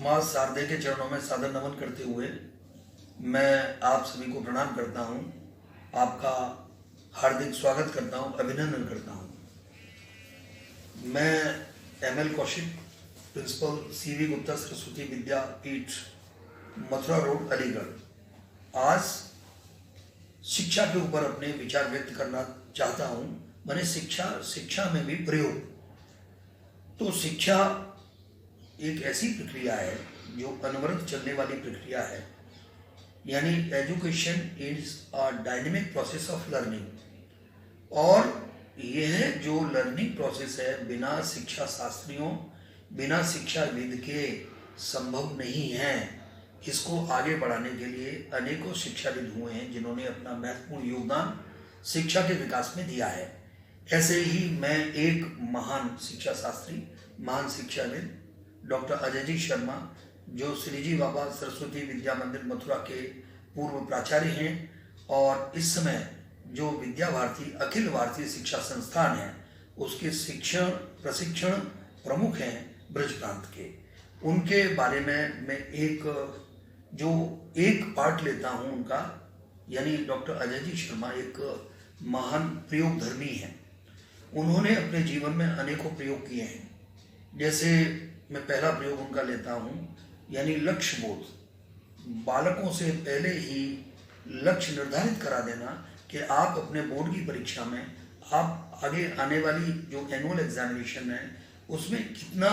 माँ शारदे के चरणों में सादर नमन करते हुए मैं आप सभी को प्रणाम करता हूँ। आपका हार्दिक स्वागत करता हूँ, अभिनंदन करता हूँ। मैं ML Kaushik, principal CV Gupta Saraswati Vidyapeeth, Mathura road, Aligarh, आज शिक्षा के ऊपर अपने विचार व्यक्त करना चाहता हूँ। मैंने शिक्षा में भी प्रयोग। तो शिक्षा एक ऐसी प्रक्रिया है जो अनवरत चलने वाली प्रक्रिया है, यानी education is a dynamic process of learning. और यह जो लर्निंग प्रोसेस है बिना शिक्षा शास्त्रियों, बिना शिक्षाविद के संभव नहीं है। इसको आगे बढ़ाने के लिए अनेकों शिक्षाविद हुए हैं जिन्होंने अपना महत्वपूर्ण योगदान शिक्षा के विकास में दिया है। ऐसे ही मैं एक महान शिक्षा शास्त्री, महान शिक्षाविद डॉक्टर अजय जी शर्मा, जो श्री जी बाबा सरस्वती विद्या मंदिर मथुरा के पूर्व प्राचार्य हैं और इस समय जो विद्या भारती अखिल भारतीय शिक्षा संस्थान है उसके शिक्षण प्रशिक्षण प्रमुख हैं ब्रज प्रांत के, उनके बारे में मैं एक पार्ट लेता हूं उनका। यानी डॉक्टर अजय जी शर्मा एक महान प्रयोगधर्मी हैं। उन्होंने अपने जीवन में अनेकों प्रयोग किए हैं। जैसे मैं पहला प्रयोग उनका लेता हूं, यानी लक्ष्य बोध। बालकों से पहले ही लक्ष्य निर्धारित करा देना कि आप अपने बोर्ड की परीक्षा में, आप आगे आने वाली जो एनुअल एग्जामिनेशन है उसमें कितना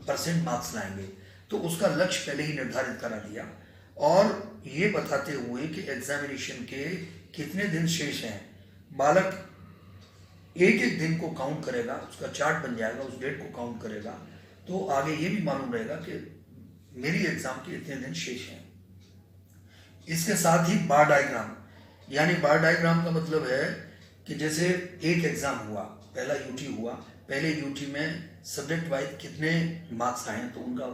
% मार्क्स लाएंगे, तो उसका लक्ष्य पहले ही निर्धारित करा दिया। और ये बताते हुए कि एग्जामिनेशन के कितने दिन शेष हैं, बालक एक एक दिन को काउंट करेगा, उसका चार्ट बन जाएगा, उस डेट को काउंट करेगा, तो आगे ये भी मालूम रहेगा कि मेरी एग्जाम के इतने दिन शेष हैं। इसके साथ ही बार डायग्राम, यानी बार डायग्राम का मतलब है कि जैसे एक एग्जाम हुआ, पहला यूटी हुआ, पहले यूटी में सब्जेक्ट वाइज कितने मार्क्स आए तो उनका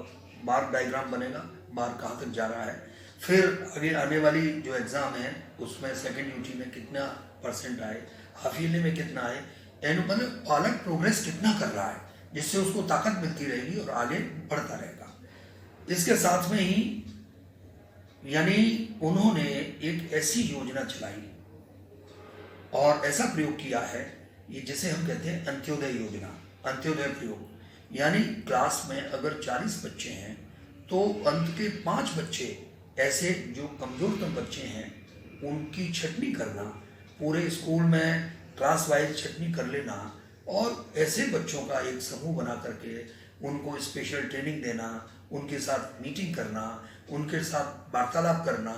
बार डायग्राम बनेगा, बार कहाँ तक जा रहा है। फिर आगे आने वाली जो एग्जाम है उसमें सेकेंड यूटी में कितना % आए, हाफ ईयरली में कितना आए, मतलब बालक प्रोग्रेस कितना कर रहा है, जिससे उसको ताकत मिलती रहेगी और आगे बढ़ता रहेगा। इसके साथ में ही यानी उन्होंने एक ऐसी योजना चलाई और ऐसा प्रयोग किया है, ये जिसे हम कहते हैं अंत्योदय योजना, अंत्योदय प्रयोग। यानी क्लास में अगर 40 बच्चे हैं तो अंत के 5 बच्चे ऐसे जो कमजोरतम बच्चे हैं उनकी छटनी करना, पूरे स्कूल में क्लास वाइज छटनी कर लेना और ऐसे बच्चों का एक समूह बना करके उनको स्पेशल ट्रेनिंग देना, उनके साथ मीटिंग करना, उनके साथ वार्तालाप करना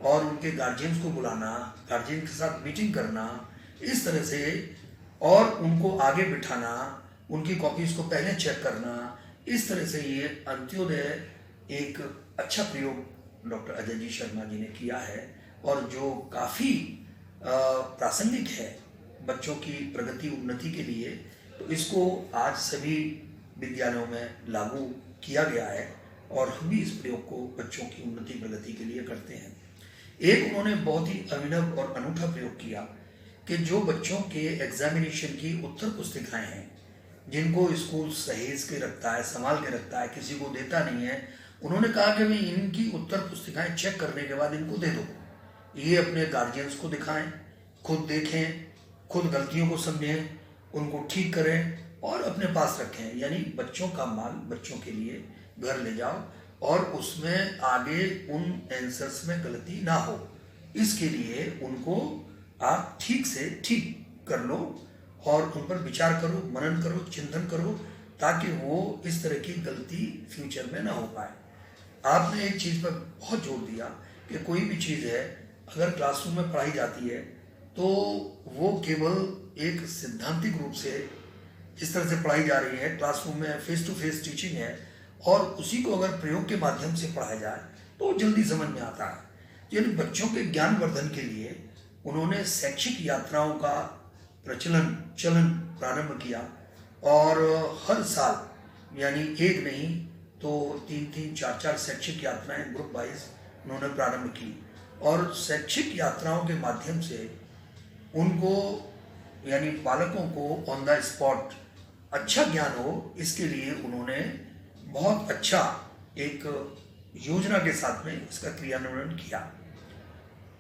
और उनके गार्जियंस को बुलाना, गार्जियन के साथ मीटिंग करना, इस तरह से, और उनको आगे बिठाना, उनकी कॉपीज को पहले चेक करना। इस तरह से ये अंत्योदय एक अच्छा प्रयोग डॉक्टर अजय जी शर्मा जी ने किया है और जो काफ़ी प्रासंगिक है बच्चों की प्रगति उन्नति के लिए। तो इसको आज सभी विद्यालयों में लागू किया गया है और हम भी इस प्रयोग को बच्चों की उन्नति प्रगति के लिए करते हैं। एक उन्होंने बहुत ही अभिनव और अनूठा प्रयोग किया कि जो बच्चों के एग्जामिनेशन की उत्तर पुस्तिकाएं हैं, जिनको स्कूल सहेज के रखता है, संभाल के रखता है, किसी को देता नहीं है, उन्होंने कहा कि भाई इनकी उत्तर पुस्तिकाएं चेक करने के बाद इनको दे दो, ये अपने गार्जियंस को दिखाएं, खुद देखें, खुद गलतियों को समझें, उनको ठीक करें और अपने पास रखें। यानी बच्चों का माल बच्चों के लिए घर ले जाओ और उसमें आगे उन आंसर्स में गलती ना हो, इसके लिए उनको आप ठीक से ठीक कर लो और उन पर विचार करो, मनन करो, चिंतन करो, ताकि वो इस तरह की गलती फ्यूचर में ना हो पाए। आपने एक चीज़ पर बहुत जोर दिया कि कोई भी चीज़ है अगर क्लासरूम में पढ़ाई जाती है तो वो केवल एक सिद्धांतिक रूप से इस तरह से पढ़ाई जा रही है, क्लासरूम में फेस टू फेस टीचिंग है, और उसी को अगर प्रयोग के माध्यम से पढ़ाया जाए तो जल्दी समझ में आता है। यानी बच्चों के ज्ञान वर्धन के लिए उन्होंने शैक्षिक यात्राओं का चलन प्रारंभ किया और हर साल यानी एक नहीं तो 3-3, 4-4 शैक्षिक यात्राएं ग्रुप वाइज उन्होंने प्रारंभ की और शैक्षिक यात्राओं के माध्यम से उनको यानी बालकों को ऑन द स्पॉट अच्छा ज्ञान हो, इसके लिए उन्होंने बहुत अच्छा एक योजना के साथ में इसका क्रियान्वयन किया।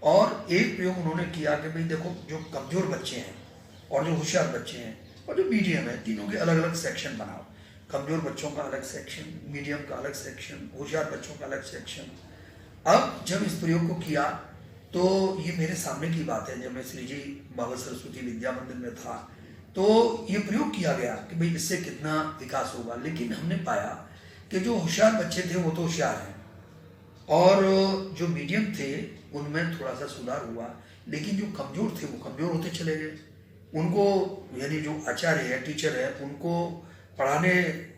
और एक प्रयोग उन्होंने किया कि भाई देखो, जो कमजोर बच्चे हैं और जो होशियार बच्चे हैं और जो मीडियम है, तीनों के अलग अलग सेक्शन बनाओ। कमजोर बच्चों का अलग सेक्शन, मीडियम का अलग सेक्शन, होशियार बच्चों का अलग सेक्शन। अब जब इस प्रयोग को किया तो ये मेरे सामने की बात है, जब मैं श्री जी बाबा सरस्वती विद्या मंदिर में था तो ये प्रयोग किया गया कि भाई इससे कितना विकास होगा। लेकिन हमने पाया कि जो होशियार बच्चे थे वो तो होशियार हैं, और जो मीडियम थे उनमें थोड़ा सा सुधार हुआ, लेकिन जो कमजोर थे वो कमजोर होते चले गए। उनको, यानी जो आचार्य है, टीचर है, उनको पढ़ाने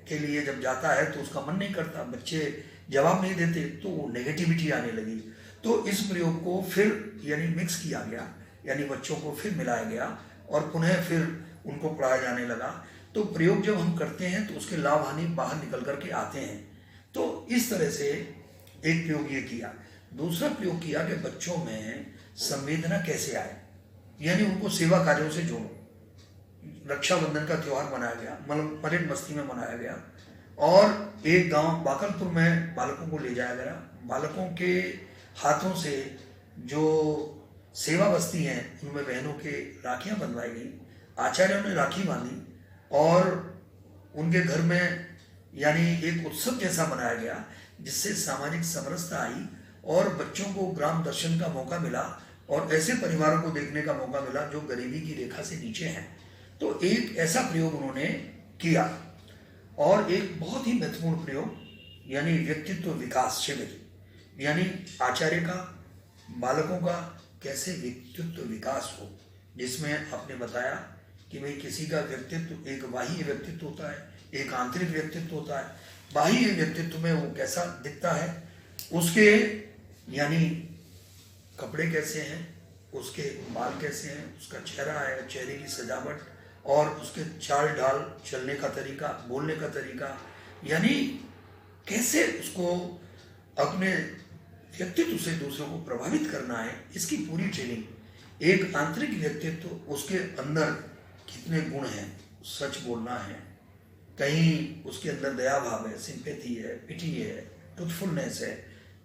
के लिए जब जाता है तो उसका मन नहीं करता, बच्चे जवाब नहीं देते, तो वो नेगेटिविटी आने लगी। तो इस प्रयोग को फिर यानी मिक्स किया गया, यानी बच्चों को फिर मिलाया गया और पुनः फिर उनको पढ़ाया जाने लगा। तो प्रयोग जब हम करते हैं तो उसके लाभ हानि बाहर निकल करके आते हैं। तो इस तरह से एक प्रयोग ये किया। दूसरा प्रयोग किया कि बच्चों में संवेदना कैसे आए, यानी उनको सेवा कार्यों से जोड़ो। रक्षाबंधन का त्यौहार मनाया गया, मतलब परेड मस्ती में मनाया गया, और एक गांव बाकलपुर में बालकों को ले जाया गया। बालकों के हाथों से जो सेवा बस्ती हैं उनमें बहनों के राखियां बंधवाई गई, आचार्यों ने राखी बांधी और उनके घर में यानी एक उत्सव जैसा मनाया गया, जिससे सामाजिक समरसता आई और बच्चों को ग्राम दर्शन का मौका मिला और ऐसे परिवारों को देखने का मौका मिला जो गरीबी की रेखा से नीचे हैं। तो एक ऐसा प्रयोग उन्होंने किया। और एक बहुत ही महत्वपूर्ण प्रयोग यानी व्यक्तित्व विकास शिविर, यानी आचार्य का बालकों का कैसे व्यक्तित्व विकास हो, जिसमें आपने बताया कि भाई किसी का व्यक्तित्व एक बाह्य व्यक्तित्व होता है, एक आंतरिक व्यक्तित्व होता है। बाह्य व्यक्तित्व में वो कैसा दिखता है, उसके यानी कपड़े कैसे हैं, उसके बाल कैसे हैं, उसका चेहरा है, चेहरे की सजावट और उसके चाल ढाल, चलने का तरीका, बोलने का तरीका, यानी कैसे उसको अपने व्यक्तित्व से दूसरों को प्रभावित करना है, इसकी पूरी ट्रेनिंग। एक आंतरिक व्यक्तित्व, उसके अंदर कितने गुण हैं, सच बोलना है, कहीं उसके अंदर दया भाव है, सिंपैथी है, पिटी है, ट्रूथफुलनेस है,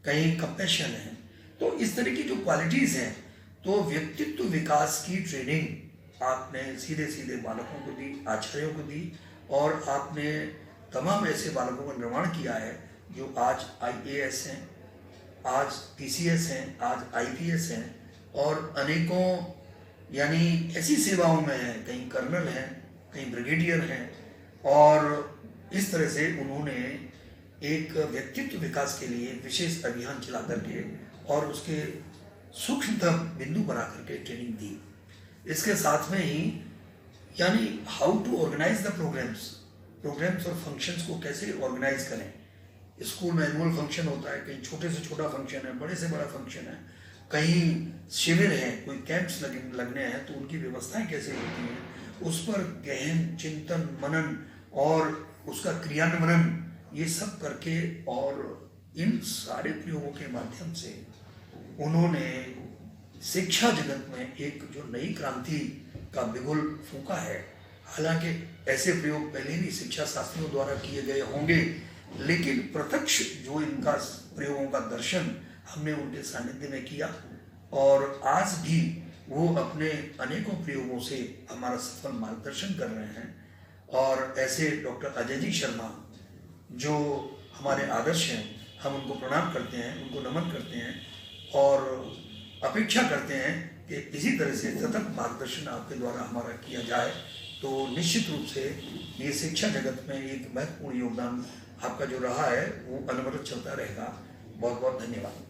कहीं कंपैशन है। तो इस तरह की जो क्वालिटीज हैं, तो व्यक्तित्व विकास की ट्रेनिंग आपने सीधे सीधे बालकों को दी, आचार्यों को दी, और आपने तमाम ऐसे बालकों का निर्माण किया है जो आज IAS हैं, आज PCS हैं, आज IPS हैं और अनेकों यानी ऐसी सेवाओं में हैं, कहीं कर्नल हैं, कहीं ब्रिगेडियर हैं। और इस तरह से उन्होंने एक व्यक्तित्व विकास के लिए विशेष अभियान चला करके और उसके सूक्ष्मतम बिंदु बना करके ट्रेनिंग दी। इसके साथ में ही यानी how to organize the programs और फंक्शंस को कैसे ऑर्गेनाइज करें। स्कूल में एनुअल फंक्शन होता है, कहीं छोटे से छोटा फंक्शन है, बड़े से बड़ा फंक्शन है, कहीं शिविर है, कोई कैंप्स लगने हैं, तो उनकी व्यवस्थाएं कैसे होती हैं, उस पर गहन चिंतन मनन और उसका क्रियान्वयन ये सब करके, और इन सारे प्रयोगों के माध्यम से उन्होंने शिक्षा जगत में एक जो नई क्रांति का बिगुल फूंका है। हालांकि ऐसे प्रयोग पहले भी शिक्षा शास्त्रियों द्वारा किए गए होंगे, लेकिन प्रत्यक्ष जो इनका प्रयोगों का दर्शन हमने उनके सानिध्य में किया, और आज भी वो अपने अनेकों प्रयोगों से हमारा सफल मार्गदर्शन कर रहे हैं। और ऐसे डॉक्टर अजय जी शर्मा जो हमारे आदर्श हैं, हम उनको प्रणाम करते हैं, उनको नमन करते हैं और अपेक्षा करते हैं कि इसी तरह से सतत मार्गदर्शन आपके द्वारा हमारा किया जाए, तो निश्चित रूप से ये शिक्षा जगत में एक महत्वपूर्ण योगदान आपका जो रहा है वो अनवरत चलता रहेगा। बहुत बहुत धन्यवाद।